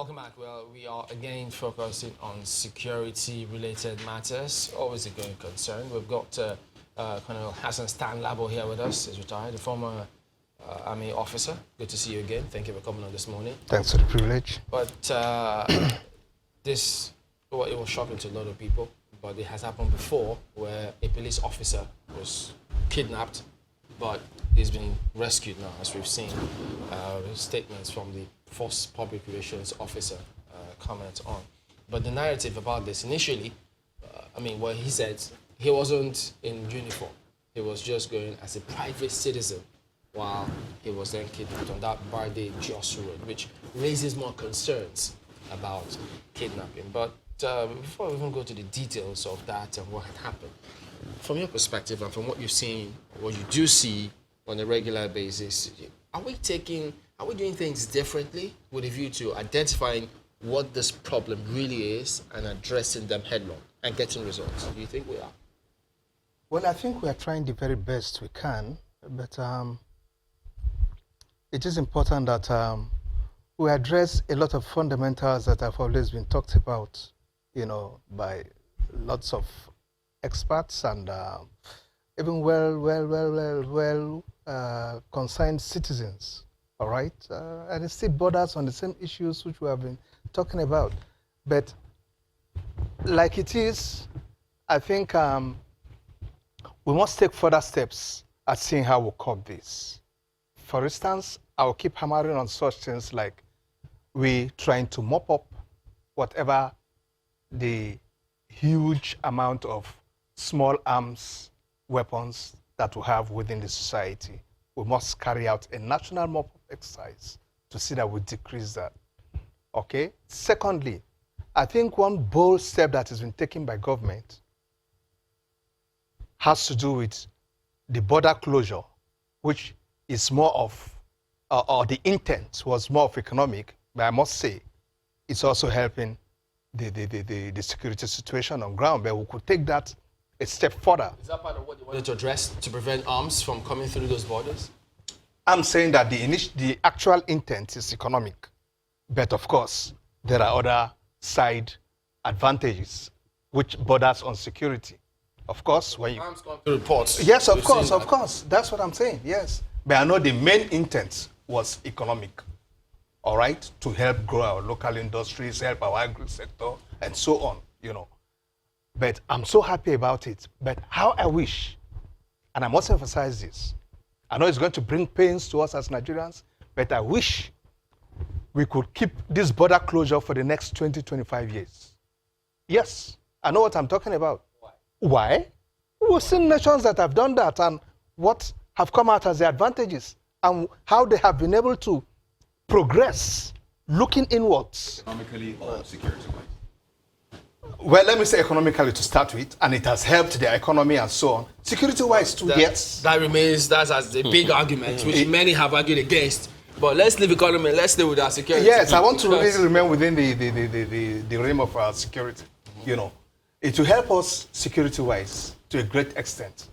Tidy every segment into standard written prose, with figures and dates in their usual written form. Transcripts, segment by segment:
Welcome back. Well, we are again focusing on security-related matters. Always a going concern. We've got Colonel Hassan Stan Labo here with us. He's retired, a former Army officer. Good to see you again. Thank you for coming on this morning. Thanks for the privilege. But this, well, it was shocking to a lot of people, but it has happened before where a police officer was kidnapped, but he's been rescued now, as we've seen. Statements from the Force Public Relations Officer comment on. But the narrative about this initially, what he said, he wasn't in uniform. He was just going as a private citizen while he was then kidnapped on that Barde Jos Road, which raises more concerns about kidnapping. But before we even go to the details of that and what had happened, from your perspective and from what you've seen, what you do see on a regular basis, are we doing things differently with a view to identifying what this problem really is and addressing them headlong and getting results? Do you think we are? Well, I think we are trying the very best we can, but it is important that we address a lot of fundamentals that have always been talked about, by lots of experts and even well concerned citizens. All right, and it still borders on the same issues which we have been talking about. But like it is, I think we must take further steps at seeing how we curb this. For instance, I will keep hammering on such things like we trying to mop up whatever the huge amount of small arms weapons that we have within the society. We must carry out a national mop-up exercise to see that we decrease that. Okay? Secondly, I think one bold step that has been taken by government has to do with the border closure, which is more of, or the intent was more of economic, but I must say it's also helping the security situation on ground, but we could take that a step further. Is that part of what you wanted to address, to prevent arms from coming through those borders? I'm saying that the actual intent is economic, but of course, there are other side advantages which borders on security. Of course, when you... Arms come through ports. Yes, of course. That's what I'm saying, yes. But I know the main intent was economic, all right, to help grow our local industries, help our agri sector, and so on, But I'm so happy about it. But how I wish, and I must emphasize this, I know it's going to bring pains to us as Nigerians, but I wish we could keep this border closure for the next 20, 25 years. Yes, I know what I'm talking about. Why? We've seen nations that have done that and what have come out as the advantages and how they have been able to progress looking inwards. Economically or security-wise? Well, let me say economically to start with, and it has helped the economy and so on. Security-wise too, yes. That's as a big argument, which many have argued against. But let's leave economy, let's stay with our security. Yes, I want to really remain within the realm of our security. It will help us security-wise to a great extent.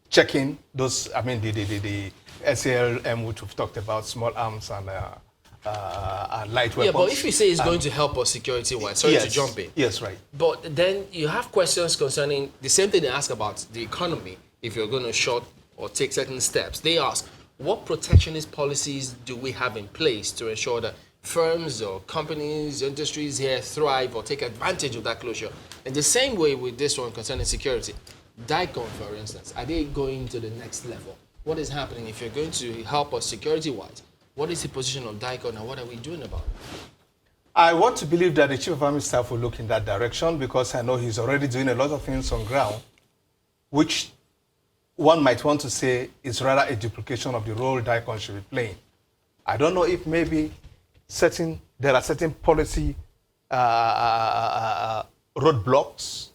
Checking those, the SALM, which we've talked about, small arms and light weapons. Yeah, but if you say it's going to help us security-wise, sorry to jump in. Yes, right. But then you have questions concerning the same thing they ask about the economy. If you're going to short or take certain steps, they ask, what protectionist policies do we have in place to ensure that firms or companies, industries here thrive or take advantage of that closure? In the same way with this one concerning security, DICON, for instance, are they going to the next level? What is happening if you're going to help us security-wise? What is the position of DICON and what are we doing about it? I want to believe that the Chief of Army Staff will look in that direction because I know he's already doing a lot of things on ground, which one might want to say is rather a duplication of the role DICON should be playing. I don't know if maybe there are certain policy roadblocks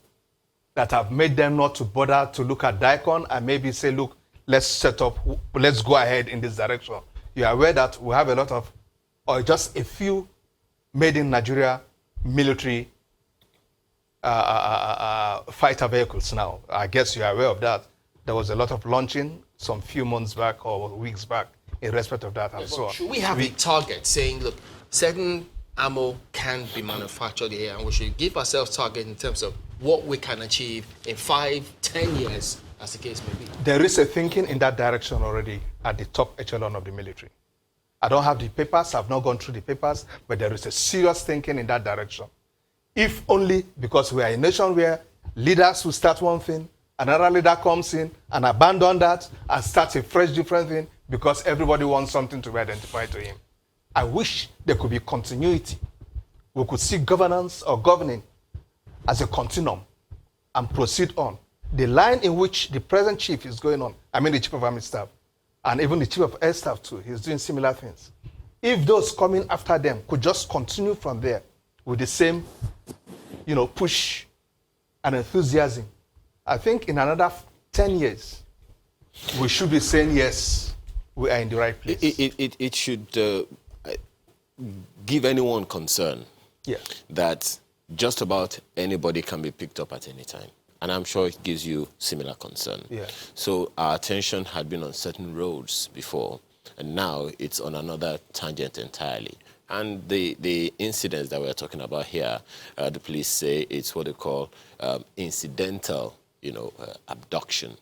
that have made them not to bother to look at DICON and maybe say, look, let's go ahead in this direction. You are aware that we have a lot of, or just a few made in Nigeria military fighter vehicles now. I guess you are aware of that. There was a lot of launching some few months back or weeks back in respect of that and so on. Should we have a target saying, look, certain ammo can be manufactured here, and we should give ourselves target in terms of what we can achieve in 5, 10 years, as the case may be. There is a thinking in that direction already at the top echelon of the military. I don't have the papers, I've not gone through the papers, but there is a serious thinking in that direction. If only because we are a nation where leaders will start one thing, another leader comes in and abandon that and starts a fresh different thing because everybody wants something to be identified to him. I wish there could be continuity. We could see governance or governing as a continuum and proceed on. The line in which the present chief is going on, I mean the chief of army staff, and even the chief of air staff too, he's doing similar things. If those coming after them could just continue from there with the same, push and enthusiasm, I think in another 10 years, we should be saying, yes, we are in the right place. It should give anyone concern that just about anybody can be picked up at any time. And I'm sure it gives you similar concern. Yeah. So our attention had been on certain roads before, and now it's on another tangent entirely. And the incidents that we're talking about here, the police say it's what they call incidental, abduction.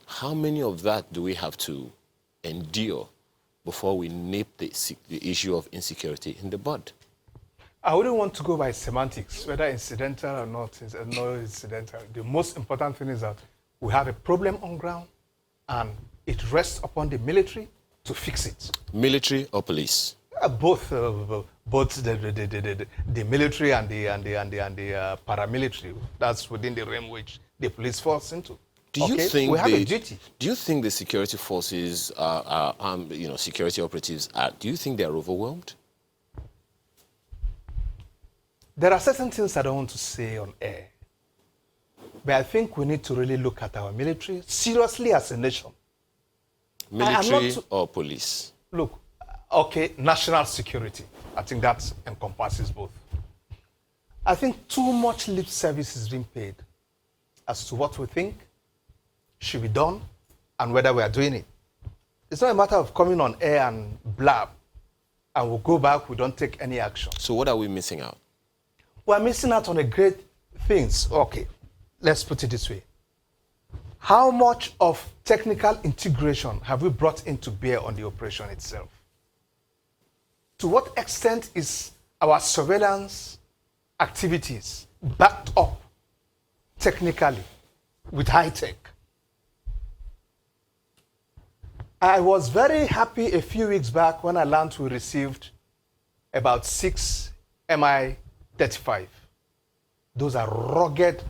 How many of that do we have to endure before we nip the issue of insecurity in the bud? I wouldn't want to go by semantics, whether incidental or not incidental. The most important thing is that we have a problem on ground and it rests upon the military to fix it. Military or police? Both the military and the paramilitary. That's within the realm which the police falls into. Do you think we have a duty? Do you think the security forces, security operatives, do you think they are overwhelmed? There are certain things I don't want to say on air, but I think we need to really look at our military seriously as a nation. Military or police? Look, national security. I think that encompasses both. I think too much lip service is being paid as to what we think should be done and whether we are doing it. It's not a matter of coming on air and blab and we'll go back, we don't take any action. So what are we missing out? We're missing out on a great things. Okay, let's put it this way. How much of technical integration have we brought into bear on the operation itself? To what extent is our surveillance activities backed up technically with high tech? I was very happy a few weeks back when I learned we received about 6 Mi-35. Those are rugged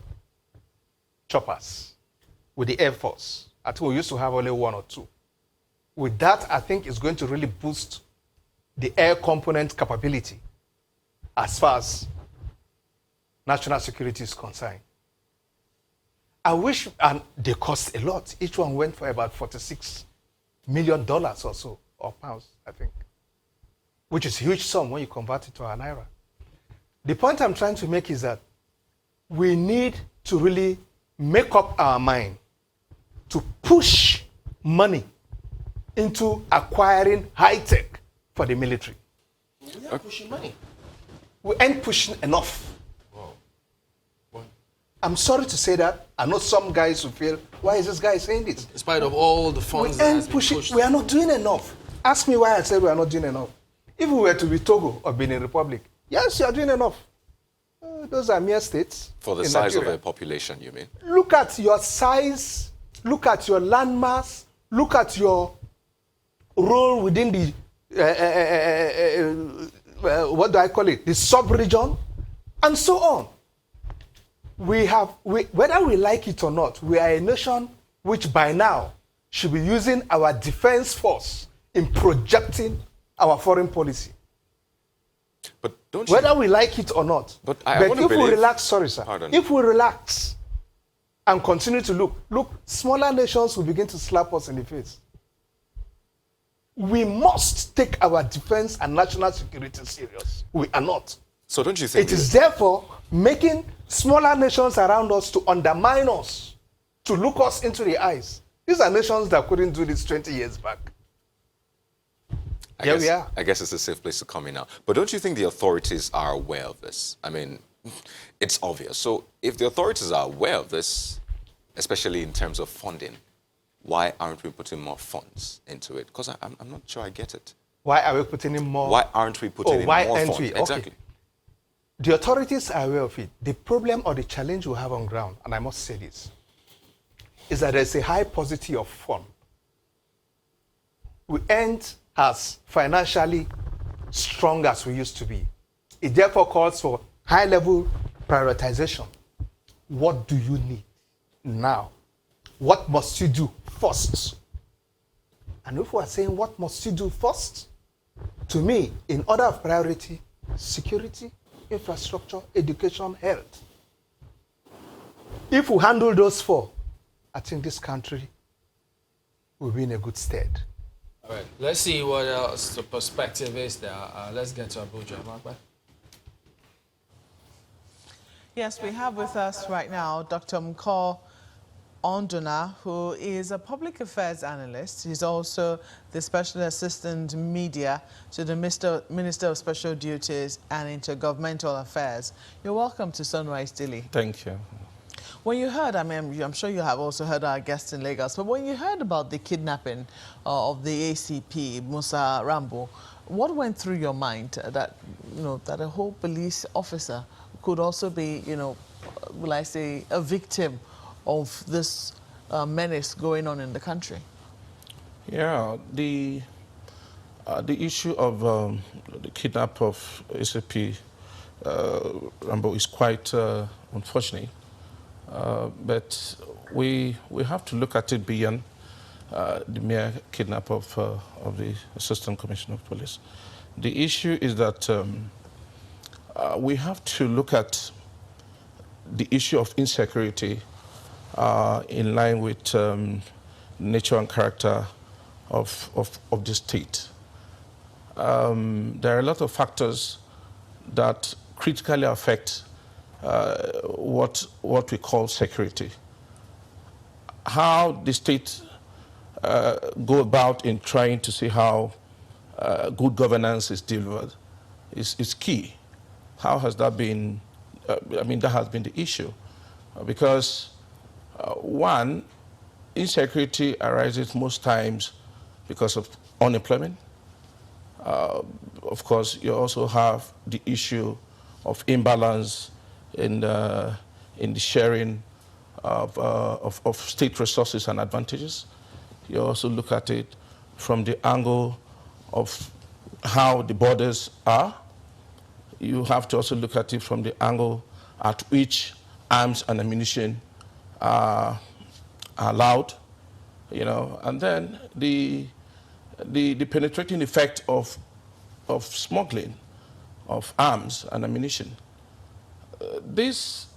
choppers with the Air Force. I think we used to have only 1 or 2. With that, I think it's going to really boost the air component capability as far as national security is concerned. I wish, and they cost a lot. Each one went for about $46 million or so, or pounds, I think, which is a huge sum when you convert it to our naira. The point I'm trying to make is that we need to really make up our mind to push money into acquiring high tech for the military. We are pushing money. We ain't pushing enough. Wow. What? I'm sorry to say that. I know some guys who feel, why is this guy saying this? In spite of all the funds We that ain't has been pushing. pushed. We are not doing enough. Ask me why I said we are not doing enough. If we were to be Togo or Benin Republic, yes, you are doing enough. Those are mere states. For the in size Nigeria. of a population, you mean? Look at your size, look at your landmass, look at your role within the, what do I call it, the sub-region, and so on. Whether we like it or not, we are a nation which by now should be using our defense force in projecting our foreign policy. But don't you... Whether we like it or not. But I want to if we believe... relax, sorry, sir. Pardon. If we relax and continue to look, smaller nations will begin to slap us in the face. We must take our defense and national security serious. We are not. So don't you think... It is therefore making smaller nations around us to undermine us, to look us into the eyes. These are nations that couldn't do this 20 years back. We are. I guess it's a safe place to come in now. But don't you think the authorities are aware of this? I mean, it's obvious. So if the authorities are aware of this, especially in terms of funding, why aren't we putting more funds into it? Because I'm not sure I get it. Why are we putting in more? Why aren't we putting in more funds? Okay. Exactly. The authorities are aware of it. The problem or the challenge we have on ground, and I must say this, is that there's a high paucity of fund. We aren't as financially strong as we used to be. It therefore calls for high-level prioritization. What do you need now? What must you do first? And if we are saying what must you do first, to me, in order of priority, security, infrastructure, education, health. If we handle those four, I think this country will be in a good stead. All right, let's see what else the perspective is there. Let's get to Abuja. Makba? Yes, we have with us right now Dr. Mko Onduna, who is a public affairs analyst. He's also the Special Assistant Media to the Minister of Special Duties and Intergovernmental Affairs. You're welcome to Sunrise Daily. Thank you. When you heard, I mean, I'm sure you have also heard our guest in Lagos, but when you heard about the kidnapping of the ACP, Musa Rambo, what went through your mind that, you know, that a whole police officer could also be, you know, will I say, a victim of this menace going on in the country? Yeah, the issue of the kidnap of ACP Rambo is quite unfortunate, but we have to look at it beyond the mere kidnap of the Assistant Commissioner of Police. The issue is that we have to look at the issue of insecurity in line with nature and character of the state. There are a lot of factors that critically affect what we call security. How the state go about in trying to see how good governance is delivered is key. How has that been? I mean, that has been the issue, because one, insecurity arises most times because of unemployment. Of course, you also have the issue of imbalance in the sharing of state resources and advantages. You also look at it from the angle of how the borders are. You have to also look at it from the angle at which arms and ammunition are allowed, you know, and then the penetrating effect of smuggling of arms and ammunition. This,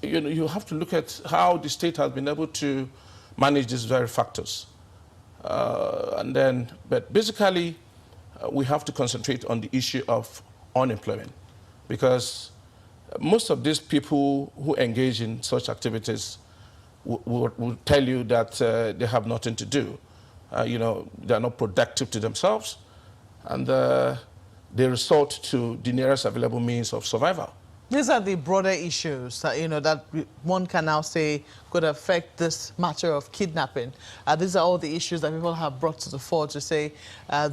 you know, you have to look at how the state has been able to manage these very factors, but basically, we have to concentrate on the issue of unemployment, because most of these people who engage in such activities will tell you that they have nothing to do. You know, they're not productive to themselves, and they resort to the nearest available means of survival. These are the broader issues that, you know, that one can now say could affect this matter of kidnapping. These are all the issues that people have brought to the fore to say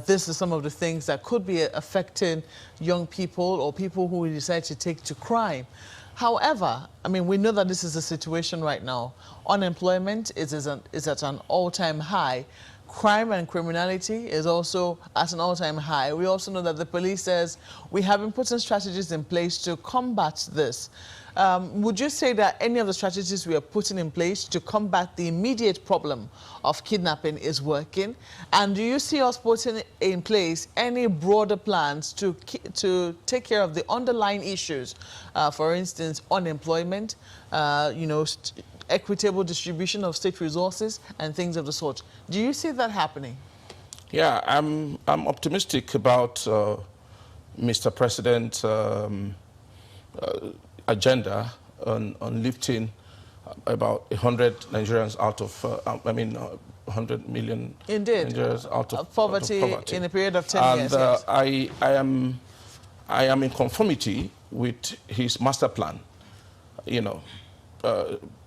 this is some of the things that could be affecting young people or people who decide to take to crime. However, I mean, we know that this is the situation right now. Unemployment is at an all-time high. Crime and criminality is also at an all-time high. We also know that the police says we have been putting strategies in place to combat this. Would you say that any of the strategies we are putting in place to combat the immediate problem of kidnapping is working? And do you see us putting in place any broader plans to take care of the underlying issues? For instance, unemployment, you know, equitable distribution of state resources and things of the sort. Do you see that happening? Yeah, I'm optimistic about Mr. President's agenda on lifting about 100 Nigerians out of, 100 million Indeed. Nigerians out of Poverty poverty in a period of 10 years. And Yes. I am in conformity with his master plan. You know,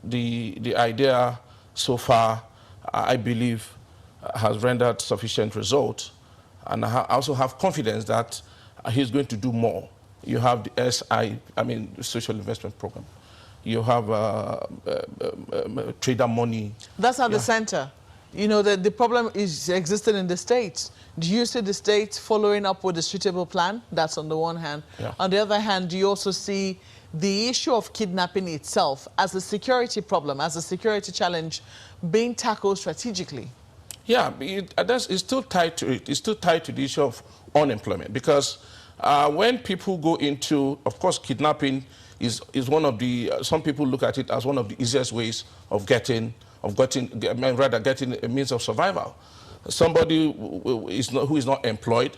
the idea so far, I believe, has rendered sufficient results. And I also have confidence that he's going to do more. You have the the Social Investment Program. You have trader money. That's at the center. You know, the problem is existing in the states. Do you see the states following up with a suitable plan? That's on the one hand. Yeah. On the other hand, do you also see the issue of kidnapping itself as a security problem, as a security challenge being tackled strategically? Yeah, it's still tied to it. It's still tied to the issue of unemployment because when people go into, of course, kidnapping is one of the, some people look at it as one of the easiest ways of getting a means of survival. Somebody who is not employed,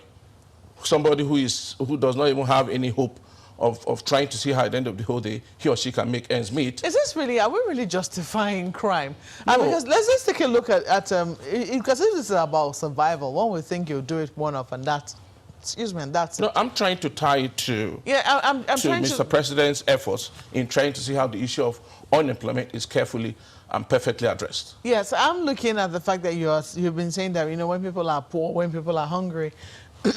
somebody who does not even have any hope of trying to see how at the end of the whole day he or she can make ends meet. Is this really, are we really justifying crime? No. Because let's just take a look at because if this is about survival, one would think you'll do it one-off and that's, excuse me, and that's No, it. I'm trying to tie it to, I'm trying Mr. to... President's efforts in trying to see how the issue of unemployment is carefully and perfectly addressed. Yes, I'm looking at the fact that you've been saying that, you know, when people are poor, when people are hungry,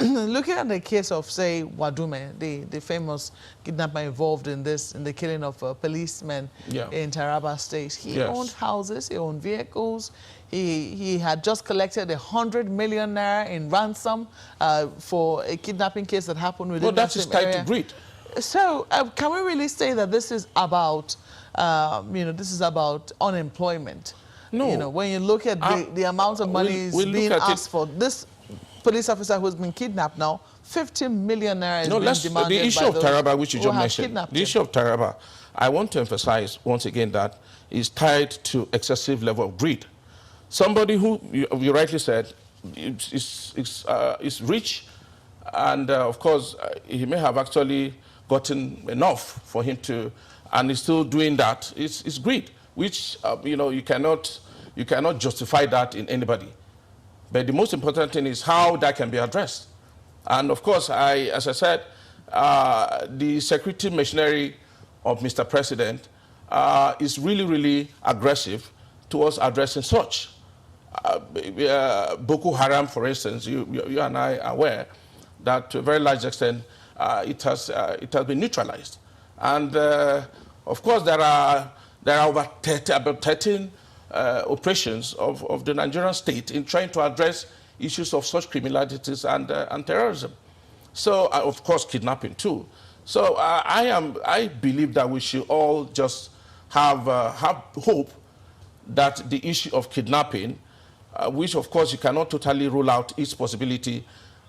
looking at the case of, say, Wadume, the famous kidnapper involved in this, in the killing of policemen in Taraba State. He owned houses, he owned vehicles. He had just collected 100 million naira in ransom for a kidnapping case that happened within that is tied to greed. So can we really say that this is about, this is about unemployment? No. You know, when you look at the amount of money being asked for, this police officer who's been kidnapped now, 50 million naira is being demanded the issue by of those Taraba, which you who just have mentioned, kidnapped the him. issue of Taraba, I want to emphasize once again that is tied to excessive level of greed. Somebody who, you rightly said, is rich, and of course, he may have actually gotten enough for him to, and he's still doing that. It's greed, which, you cannot justify that in anybody. But the most important thing is how that can be addressed. And of course, as I said, the security machinery of Mr. President is really, really aggressive towards addressing such. Boko Haram, for instance, you and I are aware that to a very large extent it has been neutralized. And of course, there are about 13 operations of the Nigerian state in trying to address issues of such criminalities and terrorism. So, of course, kidnapping too. So I believe that we should all just have hope that the issue of kidnapping, which of course you cannot totally rule out its possibility,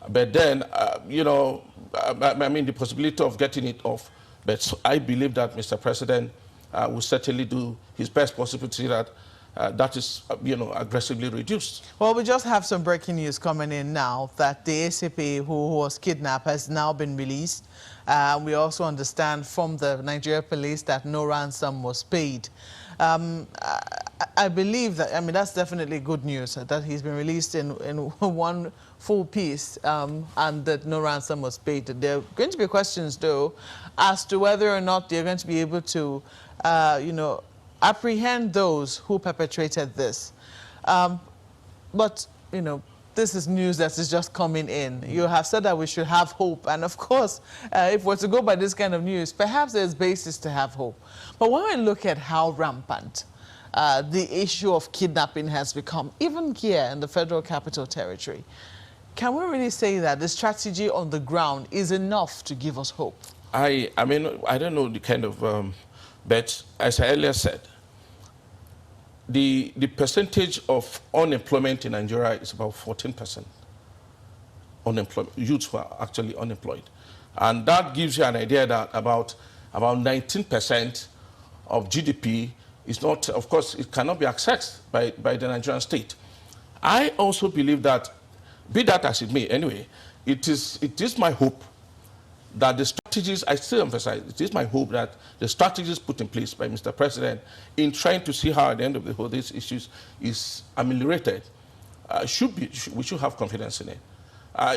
but then, the possibility of getting it off. But I believe that Mr. President will certainly do his best possible to see that that is, aggressively reduced. Well, we just have some breaking news coming in now that the ACP who was kidnapped has now been released. We also understand from the Nigeria police that no ransom was paid. I believe that, that's definitely good news, that he's been released in one full piece and that no ransom was paid. There are going to be questions, though, as to whether or not they're going to be able to, apprehend those who perpetrated this. But, this is news that is just coming in. You have said that we should have hope. And of course, if we're to go by this kind of news, perhaps there's basis to have hope. But when we look at how rampant the issue of kidnapping has become, even here in the Federal Capital Territory, can we really say that the strategy on the ground is enough to give us hope? I don't know the kind of, but as I earlier said, the percentage of unemployment in Nigeria is about 14%. Unemployment, youths who are actually unemployed. And that gives you an idea that about 19% of GDP is not, of course, it cannot be accessed by the Nigerian state. I also believe that, be that as it may, anyway, it is my hope that the strategies, I still emphasize, it is my hope that the strategies put in place by Mr. President in trying to see how at the end of the whole these issues is ameliorated, we should have confidence in it.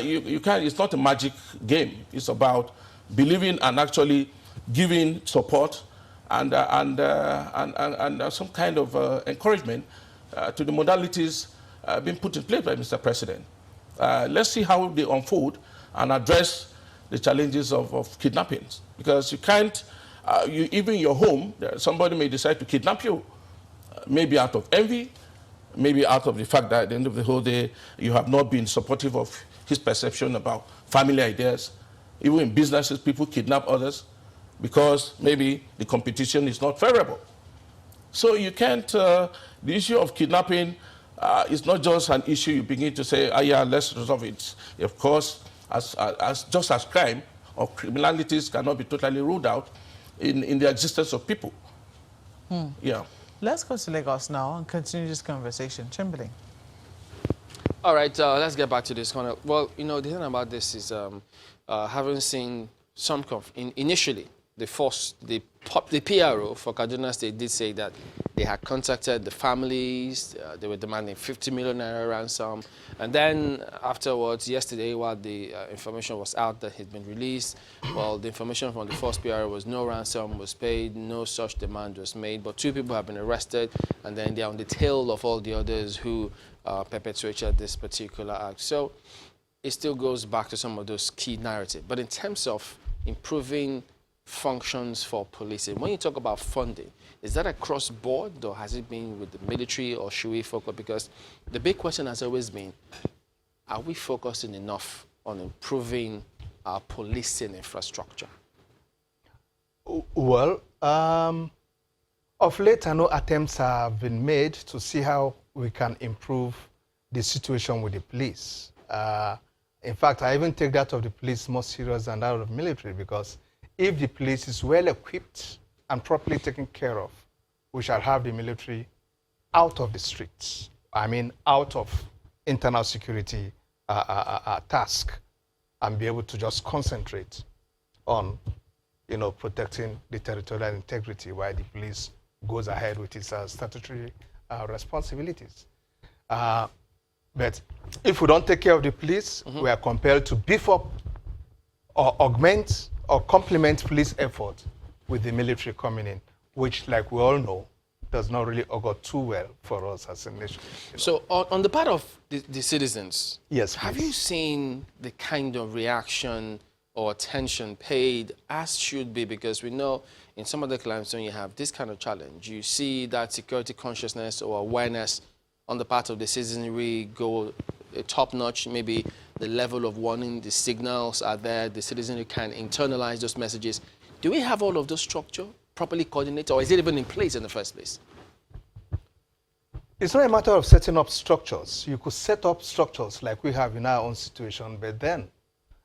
You can't, it's not a magic game. It's about believing and actually giving support and some kind of encouragement to the modalities being put in place by Mr. President. Let's see how they unfold and address the challenges of kidnappings. Because you can't, even your home, somebody may decide to kidnap you, maybe out of envy, maybe out of the fact that at the end of the whole day, you have not been supportive of his perception about family ideas. Even in businesses, people kidnap others because maybe the competition is not favorable. So you can't, the issue of kidnapping is not just an issue you begin to say, yeah, let's resolve it. Of course, just as crime or criminalities cannot be totally ruled out in the existence of people. Yeah. Let's go to Lagos now and continue this conversation. Chamberlain. All right, let's get back to this corner. Well, you know, the thing about this is having seen some initially, the PRO for Kaduna State did say that they had contacted the families, they were demanding 50 million naira ransom, and then afterwards, yesterday, while the information was out that had been released, well, the information from the first PRO was no ransom was paid, no such demand was made, but 2 people have been arrested, and then they're on the tail of all the others who perpetrated this particular act. So it still goes back to some of those key narratives. But in terms of improving functions for policing, when you talk about funding, is that across board, or has it been with the military, or should we focus? Because the big question has always been, are we focusing enough on improving our policing infrastructure? Well, of late, I know attempts have been made to see how we can improve the situation with the police. In fact, I even take that of the police more serious than that of the military, because if the police is well equipped and properly taken care of, we shall have the military out of the streets. I mean, out of internal security task, and be able to just concentrate on, you know, protecting the territorial integrity while the police goes ahead with its statutory responsibilities. But if we don't take care of the police, we are compelled to beef up or augment or complement police effort with the military coming in, which, like we all know, does not really augur too well for us as a nation. So on the part of the citizens, yes, have please. you seen the kind of reaction or attention paid as should be? Because we know in some of the climes when you have this kind of challenge, you see that security consciousness or awareness on the part of the citizenry go top notch. Maybe the level of warning, the signals are there, the citizenry can internalize those messages. Do we have all of those structure properly coordinated, or is it even in place in the first place? It's not a matter of setting up structures. You could set up structures like we have in our own situation, but then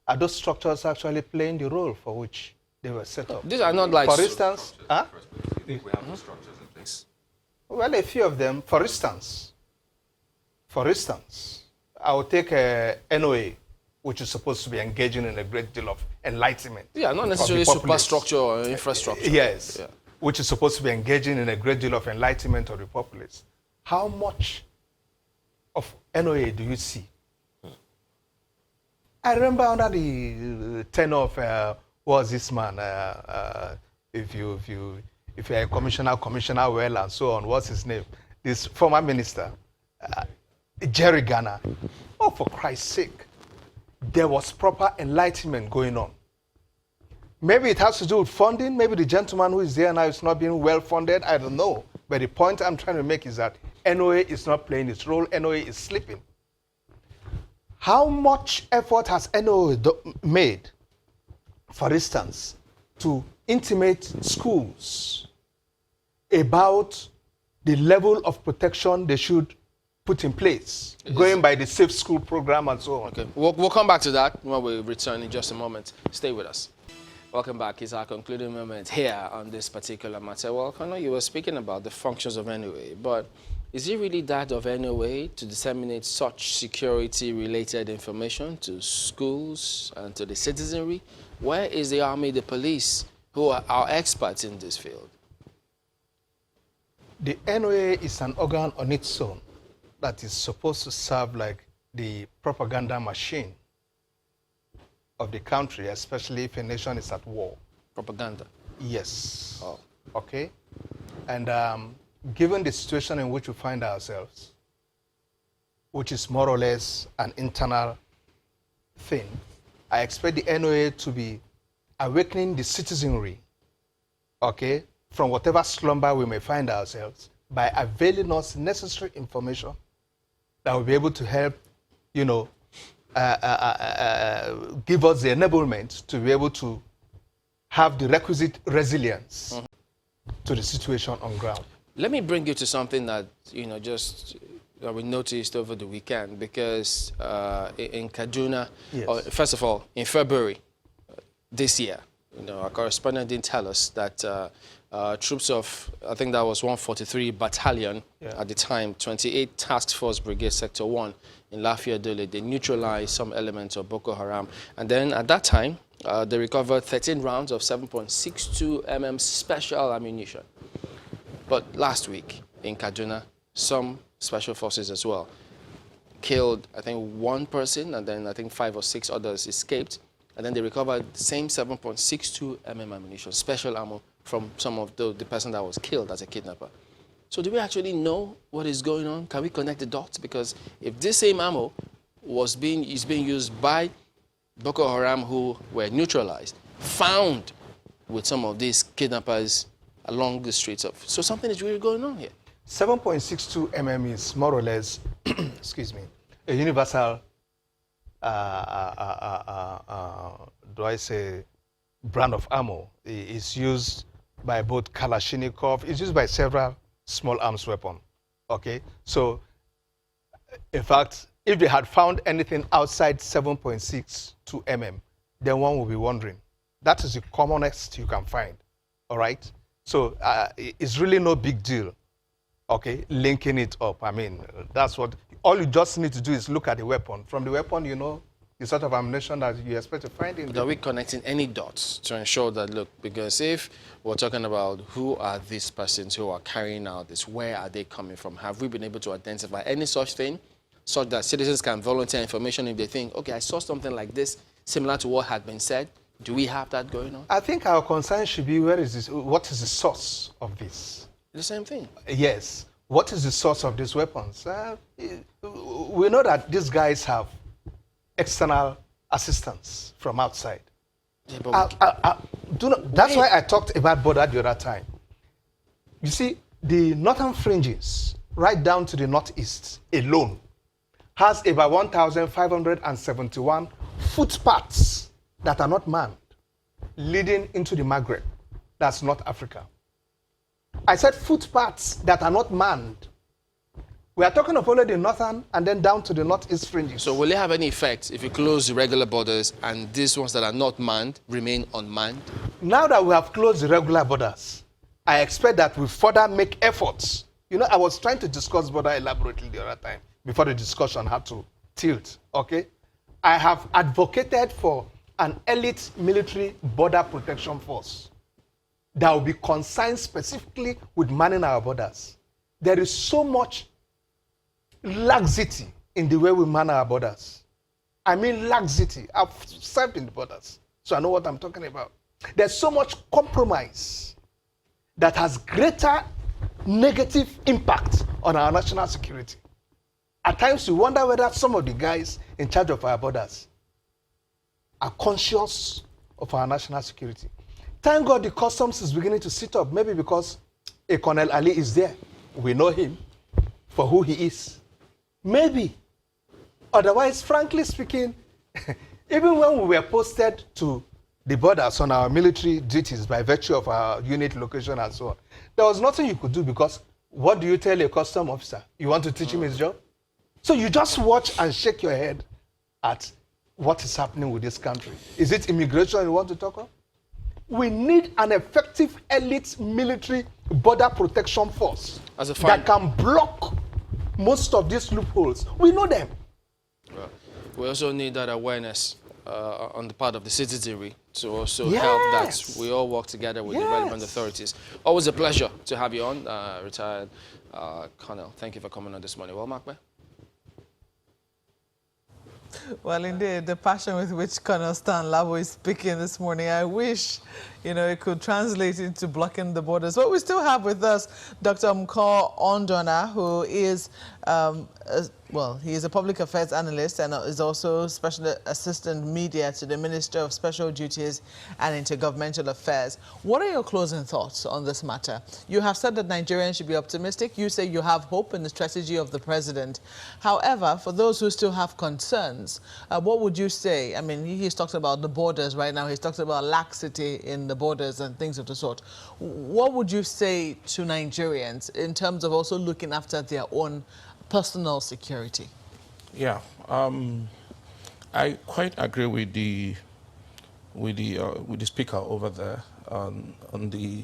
are those structures actually playing the role for which they were set up? These are not like... For instance, huh? We have those structures in place. Well, a few of them. For instance, I will take a NOA, which is supposed to be engaging in a great deal of enlightenment. Yeah, not necessarily superstructure or infrastructure. Yes, yeah. Which is supposed to be engaging in a great deal of enlightenment of the populace. How much of NOA do you see? I remember under the tenure of, what was this man? If you're a commissioner well, and so on, what's his name? This former minister, Jerry Garner. Oh, for Christ's sake. There was proper enlightenment going on. Maybe it has to do with funding. Maybe the gentleman who is there now is not being well funded. I don't know. But the point I'm trying to make is that NOA is not playing its role. NOA is sleeping. How much effort has NOA made, for instance, to intimate schools about the level of protection they should put in place, going by the Safe School program and so on? Okay, we'll come back to that when we return in just a moment. Stay with us. Welcome back. It's our concluding moment here on this particular matter. Well, Colonel, you were speaking about the functions of NOA, but is it really that of NOA to disseminate such security-related information to schools and to the citizenry? Where is the army, the police, who are our experts in this field? The NOA is an organ on its own that is supposed to serve like the propaganda machine of the country, especially if a nation is at war. Propaganda. Yes. Oh. Okay. And given the situation in which we find ourselves, which is more or less an internal thing, I expect the NOA to be awakening the citizenry, okay, from whatever slumber we may find ourselves by availing us necessary information that will be able to help, you know, give us the enablement to be able to have the requisite resilience to the situation on ground. Let me bring you to something that, you know, just we noticed over the weekend, because in Kaduna, Yes. first of all, in February this year, you know, our correspondent didn't tell us that troops of, I think that was 143 Battalion at the time, 28 Task Force Brigade Sector 1 in Lafayette, they neutralized some elements of Boko Haram. And then at that time, they recovered 13 rounds of 7.62 mm special ammunition. But last week in Kaduna, some special forces as well killed, I think, one person, and then I think 5 or 6 others escaped. And then they recovered the same 7.62 mm ammunition, special ammo, from some of the person that was killed as a kidnapper. So do we actually know what is going on? Can we connect the dots? Because if this same ammo is being used by Boko Haram, who were neutralized, found with some of these kidnappers along the streets of, so something is really going on here. 7.62 mm is more or less, excuse me, a universal, do I say, brand of ammo. It's used by both Kalashnikov, it's used by several small arms weapons, okay? So, in fact, if they had found anything outside 7.62 mm, then one would be wondering. That is the commonest you can find, all right? So, it's really no big deal, okay, linking it up. I mean, that's what, all you just need to do is look at the weapon. From the weapon, you know the sort of ammunition that you expect to find in But are we connecting any dots to ensure that, look, because if we're talking about who are these persons who are carrying out this, where are they coming from? Have we been able to identify any such thing, such that citizens can volunteer information if they think, okay, I saw something like this, similar to what had been said? Do we have that going on? I think our concern should be, where is this, what is the source of this? The same thing. Yes. What is the source of these weapons? We know that these guys have external assistance from outside. Yeah, but That's why I talked about border the other time. You see, the northern fringes, right down to the northeast alone, has about 1,571 footpaths that are not manned, leading into the Maghreb. That's North Africa. I said footpaths that are not manned. We are talking of only the northern and then down to the northeast fringes. so will it have any effect if you close the regular borders and these ones that are not manned remain unmanned? Now that we have closed the regular borders, I expect that we further make efforts. You know, I was trying to discuss border elaborately the other time before the discussion had to tilt, okay? I have advocated for an elite military border protection force that will be concerned specifically with manning our borders. There is so much laxity in the way we man our borders. I mean laxity. I've served in the borders, so I know what I'm talking about. There's so much compromise that has greater negative impact on our national security. At times, we wonder whether some of the guys in charge of our borders are conscious of our national security. Thank God the customs is beginning to sit up, maybe because a Colonel Ali is there. We know him for who he is. Maybe. Otherwise, frankly speaking, even when we were posted to the borders on our military duties by virtue of our unit location and so on, there was nothing you could do, because what do you tell a custom officer? You want to teach him his job? So you just watch and shake your head at what is happening with this country. Is it immigration you want to talk of? We need an effective elite military border protection force that can block most of these loopholes. We know them. Well, we also need that awareness on the part of the citizenry to also help that Yes. we all work together with the Yes. relevant authorities. Always a pleasure to have you on, retired Colonel. Thank you for coming on this morning. Well, Makwe? Well, indeed, the passion with which Colonel Stan Labo is speaking this morning, I wish, it could translate into blocking the borders. But we still have with us Dr. Mko Ondona, who is, he is a public affairs analyst and is also special assistant media to the Minister of Special Duties and Intergovernmental Affairs. What are your closing thoughts on this matter? You have said that Nigerians should be optimistic. You say you have hope in the strategy of the president. However, for those who still have concerns, what would you say? I mean, he's talked about the borders right now. He's talked about laxity in the borders and things of the sort. What would you say to Nigerians in terms of also looking after their own personal security? Yeah, I quite agree with the speaker over there on the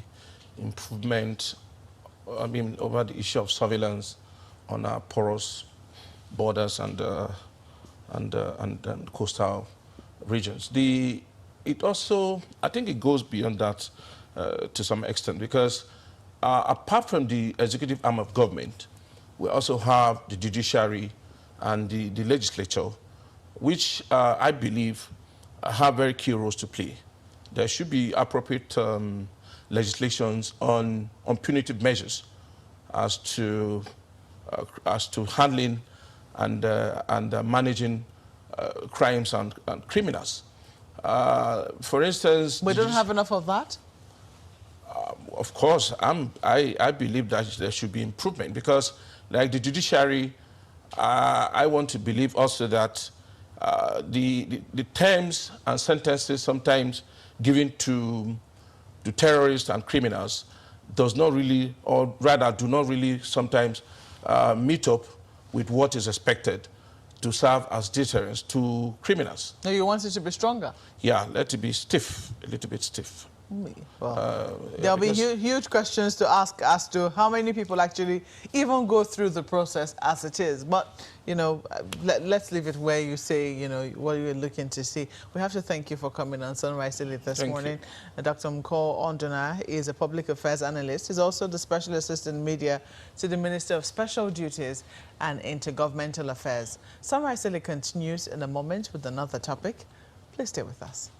improvement. I mean, over the issue of surveillance on our porous borders and coastal regions. It also, I think, it goes beyond that to some extent, because apart from the executive arm of government, we also have the judiciary and the legislature, which I believe have very key roles to play. There should be appropriate legislations on punitive measures as to handling and managing crimes and criminals. For instance, We don't have enough of that? Of course, I believe that there should be improvement, because, like the judiciary, I want to believe also that the terms and sentences sometimes given to terrorists and criminals does not really, or rather do not really sometimes meet up with what is expected to serve as deterrence to criminals. No, you want it to be stronger? Yeah, let it be stiff, a little bit stiff. Well, there'll be huge questions to ask as to how many people actually even go through the process as it is. But, let's leave it where you say, what you're looking to see. We have to thank you for coming on Sunrise Elite this morning. Dr. Mko Ondona is a public affairs analyst. He's also the special assistant media to the Minister of Special Duties and Intergovernmental Affairs. Sunrise Elite continues in a moment with another topic. Please stay with us.